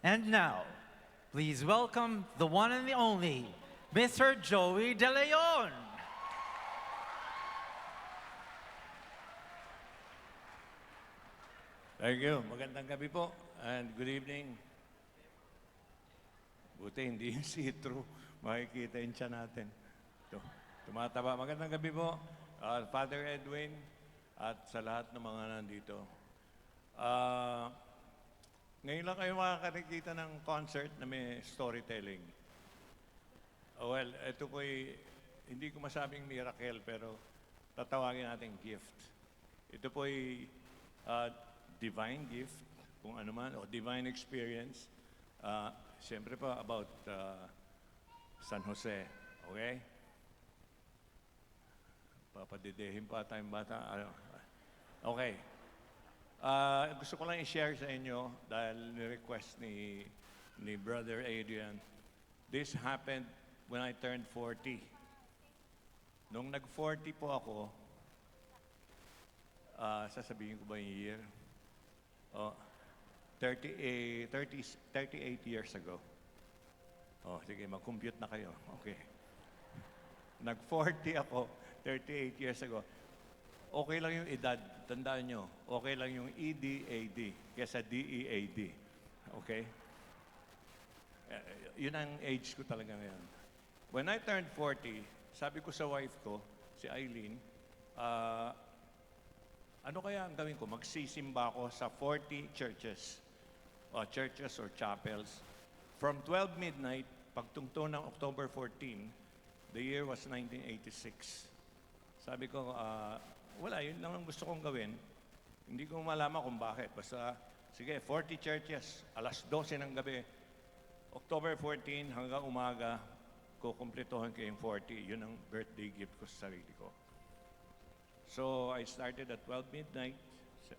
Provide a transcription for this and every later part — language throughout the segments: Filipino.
And now, please welcome the one and the only, Mr. Joey De Leon. Thank you. Magandang gabi po and good evening. Buti hindi yung see-through. Makikita yung tiyan natin. Ito, tumataba. Magandang gabi po, Father Edwin at sa lahat ng mga nandito. Ngayon lang kayo makakakita ng concert na may storytelling. Well, ito po'y hindi ko masabing miracle pero tatawagin natin gift. Ito po'y divine gift, kung ano man, o divine experience. Siyempre pa about San Jose, okay? Papadidehin pa tayong bata. Okay. Gusto ko lang i-share sa inyo dahil ni-request ni Brother Adrian. This happened when I turned 40. Nung nag-40 po ako, sasabihin ko ba yung year? 38 years ago. Sige, mag-compute na kayo. Okay. Nag-40 ako 38 years ago. Okay lang yung edad, tandaan nyo. Okay lang yung EDAD kesa DEAD. Okay? Yun ang age ko talaga ngayon. When I turned 40, sabi ko sa wife ko, si Eileen, ano kaya ang gawin ko? Magsisimba ako sa 40 churches or chapels. From 12 midnight, pagtungtong ng October 14, the year was 1986. Sabi ko, wala, yun lang ang gusto kong gawin. Hindi ko malaman kung bakit. Basta, sige, 40 churches, alas 12 ng gabi, October 14 hanggang umaga, kukumpletohan ko yung 40. Yun ang birthday gift ko sa sarili ko. So, I started at 12 midnight,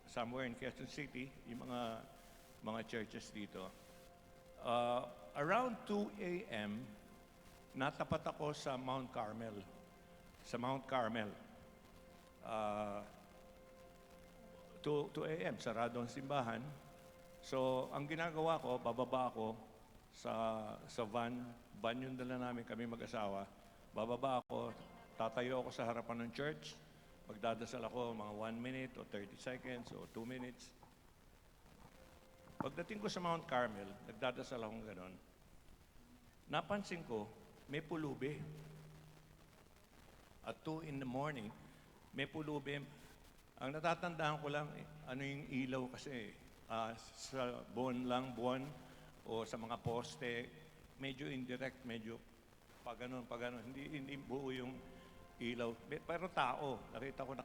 somewhere in Quezon City, yung mga churches dito. Around 2 a.m., natapat ako sa Mount Carmel. Sa Mount Carmel. 2 a.m., sarado ang simbahan. So, ang ginagawa ko, bababa ako sa van yung dala namin kami mag-asawa. Bababa ako, tatayo ako sa harapan ng church, magdadasal ako mga 1 minute o 30 seconds o 2 minutes. Pagdating ko sa Mount Carmel, nagdadasal akong ganon. Napansin ko, may pulubi. At 2 in the morning, may pulubi. Ang natatandaan ko lang, ano yung ilaw kasi, sa buwan o sa mga poste, medyo indirect, medyo pag ganon. Hindi buo yung ilaw. Pero tao, nakita ko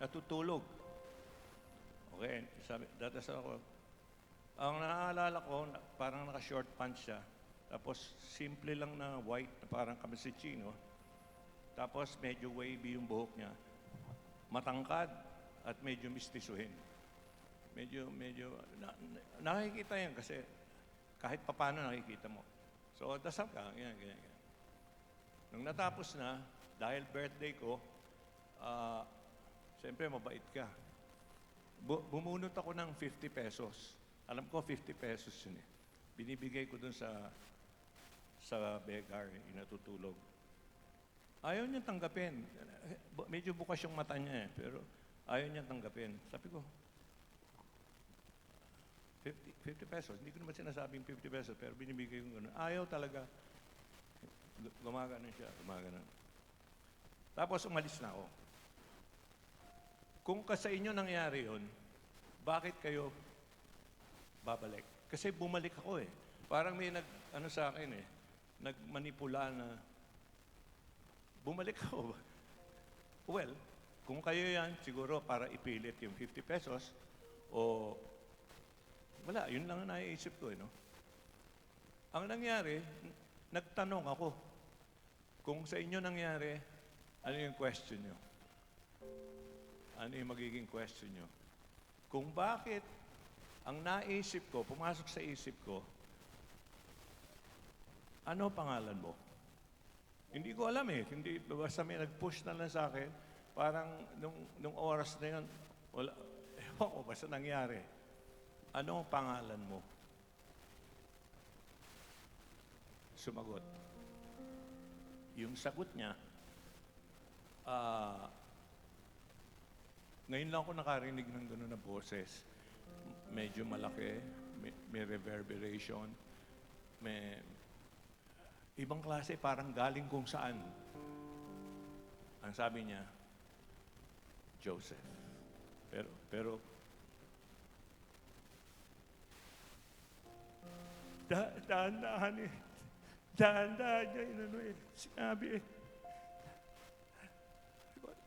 natutulog. Okay, dadasal ako. Ang naaalala ko, parang naka-short pants siya. Tapos simple lang na white, na parang kamisitsino. Tapos medyo wavy yung buhok niya. Matangkad at medyo mistisuhin. Medyo, nakikita yan kasi kahit papano nakikita mo. So, dasal ka, ganyan. Nung natapos na, dahil birthday ko, siyempre mabait ka. Bumunot ako ng 50 pesos. Alam ko 50 pesos yun eh. Binibigay ko dun sa beggar, yung natutulog. Ayaw niya tanggapin. Medyo bukas yung mata niya eh, pero ayaw niya tanggapin. Sabi ko, 50 pesos. Hindi ko naman sinasabing 50 pesos, pero binibigay ko gano'n. Ayaw talaga. Gumaganon siya, gumaganon. Tapos umalis na ako. Kung sa inyo nangyari yun, bakit kayo babalik? Kasi bumalik ako eh. Parang may sa akin eh, nagmanipula na bumalik ako. Well, kung kayo yan, siguro para ipilit yung 50 pesos o wala, yun lang ang naiisip ko eh, no? Ang nangyari, nagtanong ako. Kung sa inyo nangyari, ano yung question nyo? Ano yung magiging question nyo? Kung bakit ang naisip ko, pumasok sa isip ko, ano pangalan mo? Hindi ko alam eh. Hindi, basta may nag-push na lang sa akin. Parang nung oras na yun, wala, ewan ko, basta nangyari. Ano ang pangalan mo? sumagot. Yung sagot niya, ah, ngayon lang ako nakarinig ng gano'n na boses. Medyo malaki, may reverberation, may ibang klase, parang galing kung saan. Ang sabi niya, Joseph. Pero dahan-dahan eh. Dahan-dahan niya inano eh. Sinabi eh.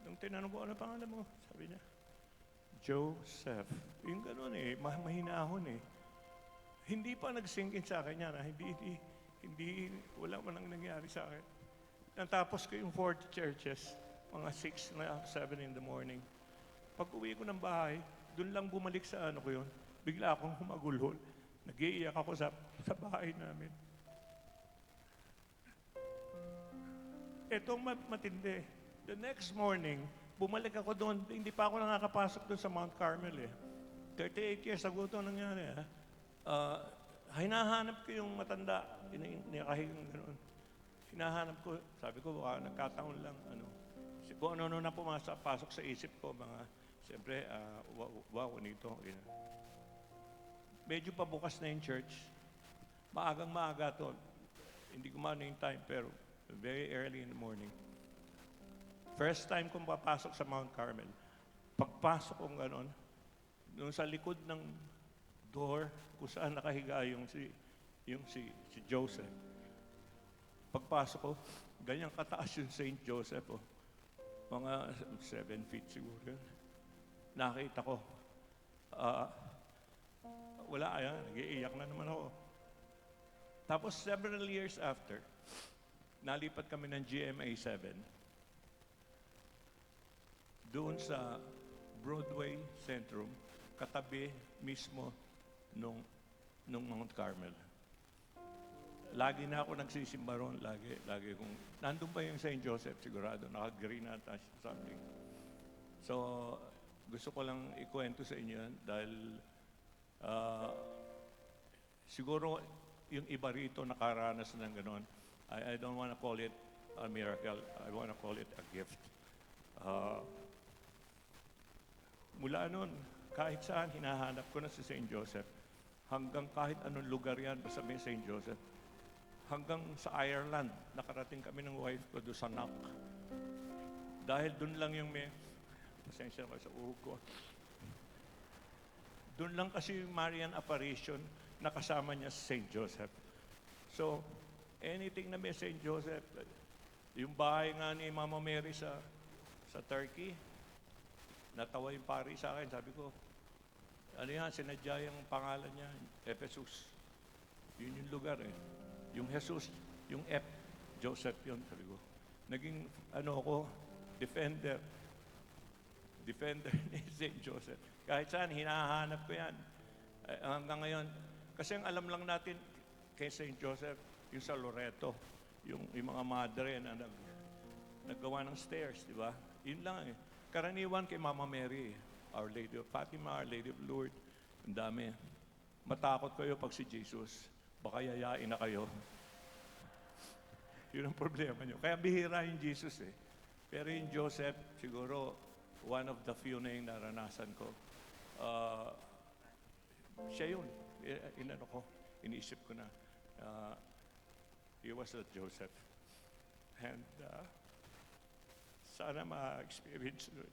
Nung tinanong ko, ano pangalan mo? Sabi niya, Joseph. Yung gano'n eh, mahinahon eh. Hindi pa nag-sink in sa akin yan. Wala man ang nangyari sa akin. Natapos ko yung 40 churches, mga 6 na 7 in the morning. Pag uwi ko ng bahay, doon lang bumalik sa ano ko yun. Bigla akong humagulhol. Nag-iiyak ako sa bahay namin. Etong matindi. The next morning, bumalik ako doon. Hindi pa ako nakakapasok doon sa Mount Carmel eh. 38 years ago ito nangyari. Hinahanap ko yung matanda. Nakahigang ganoon. Hinahanap ko. Sabi ko, baka nagkataon lang. Kung ano na pasok sa isip ko, siyempre, wow, nito. Medyo pabukas na yung church. Maagang maaga to. Hindi ko maano yung time, pero very early in the morning. First time kong papasok sa Mount Carmel. Pagpasok kong gano'n, doon sa likod ng door, kung saan nakahiga yung si Joseph. Pagpasok ko, ganyang kataas yung St. Joseph. Oh. Mga 7 feet siguro yun. Nakita ko. Wala, ayan, nag-iiyak na naman ako. Tapos several years after, nalipat kami ng GMA 7 doon sa Broadway Centrum, katabi mismo nung Mount Carmel. Lagi na ako nagsisimba ron, lagi kong, nandun pa yung St. Joseph sigurado, naka-green ata something. So, gusto ko lang ikwento sa inyo yan dahil siguro yung iba rito nakaranas ng gano'n. I don't want to call it a miracle. I want to call it a gift. Mula noon, kahit saan, hinahanap ko na si St. Joseph. Hanggang kahit anong lugar yan, basta may St. Joseph. Hanggang sa Ireland, nakarating kami ng wife ko doon sa Knock. Dahil doon lang yung may, pasensya ko sa uhog ko. Doon lang kasi yung Marian apparition na kasama niya si St. Joseph. So, anything na may St. Joseph, yung bahay nga ni Mama Mary sa Turkey, natawa yung pari sa akin. Sabi ko, ano yan, sinadya yung pangalan niya, Ephesus. Yun yung lugar eh. Yung Jesus, yung F, Joseph yun, sabi ko. Naging, defender ni St. Joseph. Kahit saan, hinahanap ko yan. Hanggang ngayon, kasi ang alam lang natin kay St. Joseph, yung sa Loreto, yung mga madre na naggawa ng stairs, di ba? Yun lang eh. Karaniwan kay Mama Mary, Our Lady of Fatima, Our Lady of Lourdes, ang dami. Matakot kayo pag si Jesus, baka yayain na kayo. Yun ang problema nyo. Kaya bihira yung Jesus eh. Pero yung Joseph, siguro, one of the few na yung naranasan ko. Siya yun. Iniisip ko na. He was a Joseph. And sana ma-experience nun.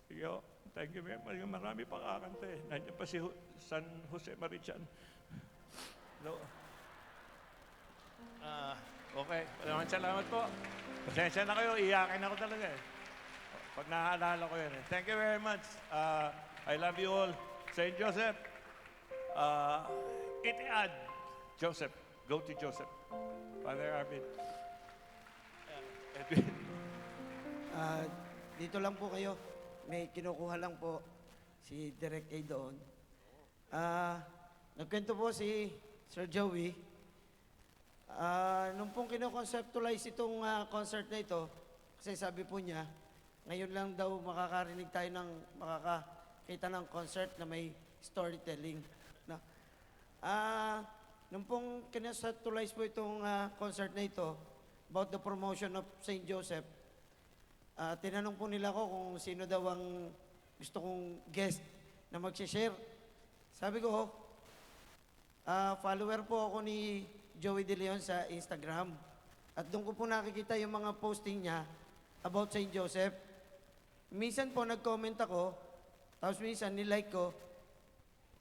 Sige, thank you very much. Marami pang kakanta eh. Nandiyan pa si San Jose Marichan. No. Okay. Maraming salamat po. Pasensya na kayo. Iyakin ako talaga eh. Pag naaalala ko yun eh. Thank you very much. I love you all. St. Joseph. Itiad. Joseph. Go to Joseph. Father Arvin. Edwin. Dito lang po kayo. May kinukuha lang po si Direk A doon. Nagkwento po si Sir Joey. Nung pong kinoconceptualize itong concert na ito, kasi sabi po niya, ngayon lang daw makakarinig tayo makakakita ng concert na may storytelling. No? nung pong kinasatulize po itong concert na ito, about the promotion of St. Joseph, tinanong po nila ko kung sino daw ang gusto kong guest na mag-share. Sabi ko, follower po ako ni Joey De Leon sa Instagram. At doon ko po nakikita yung mga posting niya about St. Joseph. Minsan po nag-comment ako, tapos minsan nilike ko,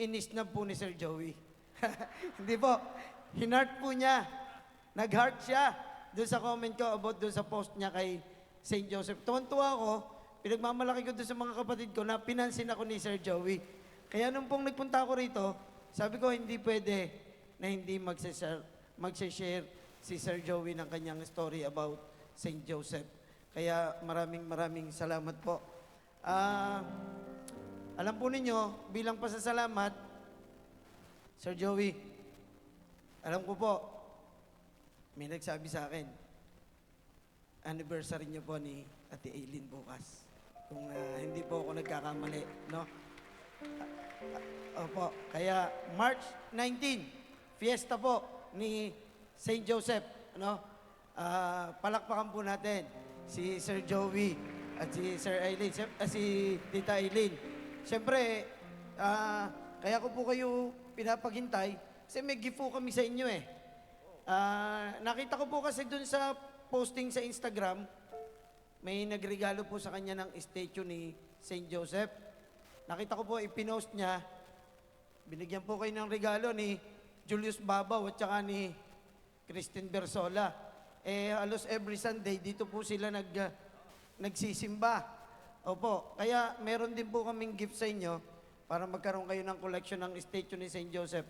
inisnab po ni Sir Joey. Hindi po, hinart po niya. Nag-heart siya doon sa comment ko about doon sa post niya kay St. Joseph. Tuwan-tuwa ako, pinagmamalaki ko doon sa mga kapatid ko na pinansin ako ni Sir Joey. Kaya nung pong nagpunta ako rito, sabi ko hindi pwede na hindi magsishare si Sir Joey ng kanyang story about St. Joseph. Kaya maraming salamat po. Alam po ninyo, bilang pasasalamat, Sir Joey, alam ko po, may nagsabi sa akin, anniversary niyo po ni Ate Aileen bukas. Kung hindi po ako nagkakamali, no? Opo, kaya March 19, fiesta po ni St. Joseph, no? Palakpakan po natin si Sir Joey at si Sir Aileen, si Tita Aileen. Siyempre, kaya ko po kayo pinapaghintay kasi may gift po kami sa inyo eh. Nakita ko po kasi dun sa posting sa Instagram, may nagregalo po sa kanya ng statue ni St. Joseph. Nakita ko po, ipinost niya, binigyan po kayo ng regalo ni Julius Babaw at saka ni Christine Bersola. Halos every Sunday, dito po sila nagsisimba. Opo, kaya meron din po kaming gift sa inyo para magkaroon kayo ng collection ng statue ni St. Joseph.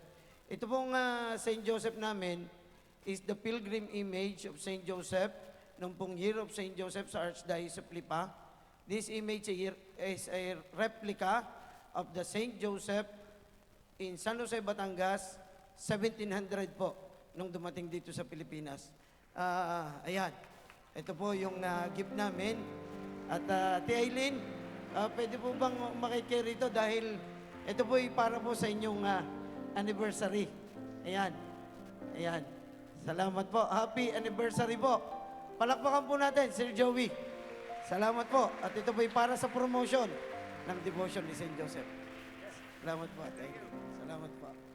Ito pong St. Joseph namin is the pilgrim image of St. Joseph nung pong year of St. Joseph sa Archdiocese of Lipa. This image is a replica of the St. Joseph in San Jose, Batangas, 1700 po, nung dumating dito sa Pilipinas. Ayan, ito po yung gift namin. At Ate Aileen, pwede po bang makikare ito dahil ito po para po sa inyong anniversary. Ayan, ayan. Salamat po. Happy anniversary po. Palakpakan po natin, Sir Joey. Salamat po. At ito po para sa promotion ng devotion ni St. Joseph. Salamat po, Ate Aileen. Salamat po.